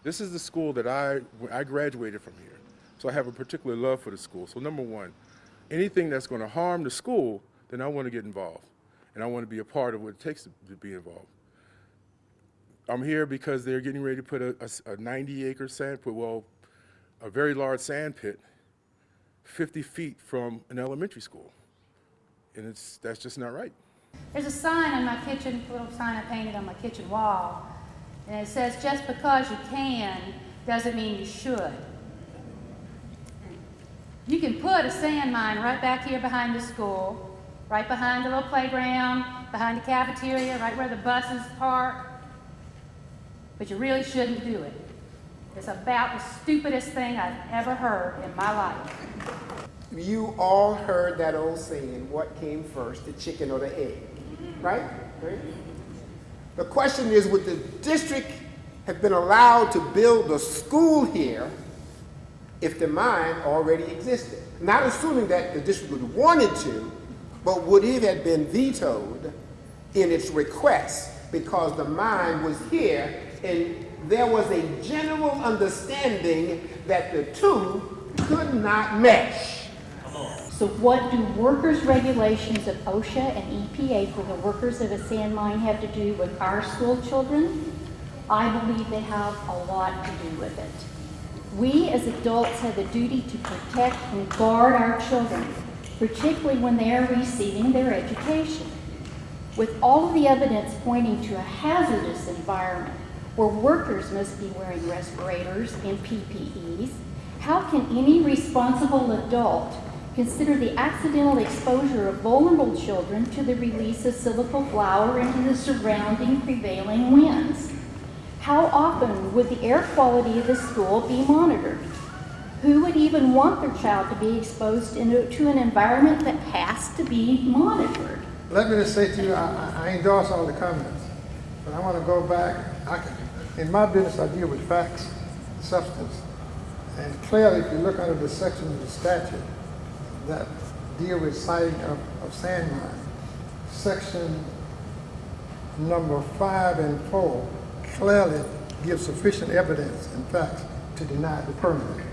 This is the school that I graduated from here. So I have a particular love for the school. So number one, anything that's going to harm the school, then I want to get involved. And I want to be a part of what it takes to be involved. I'm here because they're getting ready to put a 90-acre sand pit, well, a very large sand pit, 50 feet from an elementary school. And that's just not right. There's a sign on my kitchen, a little sign I painted on my kitchen wall, and it says, just because you can doesn't mean you should. You can put a sand mine right back here behind the school, right behind the little playground, behind the cafeteria, right where the buses park, but you really shouldn't do it. It's about the stupidest thing I've ever heard in my life. You all heard that old saying, what came first, the chicken or the egg, right? The question is, would the district have been allowed to build a school here if the mine already existed? Not assuming that the district would have wanted to, but would it have been vetoed in its request because the mine was here and there was a general understanding that the two could not mesh. So what do workers' regulations of OSHA and EPA for the workers of a sand mine have to do with our school children? I believe they have a lot to do with it. We as adults have a duty to protect and guard our children, particularly when they are receiving their education. With all of the evidence pointing to a hazardous environment where workers must be wearing respirators and PPEs, how can any responsible adult consider the accidental exposure of vulnerable children to the release of silica flour into the surrounding prevailing winds? How often would the air quality of the school be monitored? Who would even want their child to be exposed to an environment that has to be monitored? Let me just say to you, I endorse all the comments, but I want to go back. In my business, I deal with facts, substance, and clearly, if you look under the section of the statute that deal with siting of sand mines, section number 5 and 4 clearly give sufficient evidence and facts to deny the permit.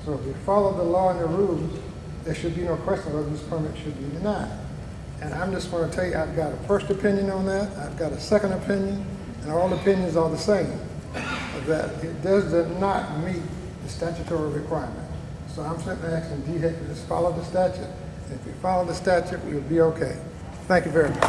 So if you follow the law and the rules, there should be no question whether this permit should be denied. And I'm just going to tell you, I've got a first opinion on that, I've got a second opinion, and all opinions are the same, that it does not meet the statutory requirement. So I'm simply asking DHEC to just follow the statute. And if you follow the statute, we'll be okay. Thank you very much.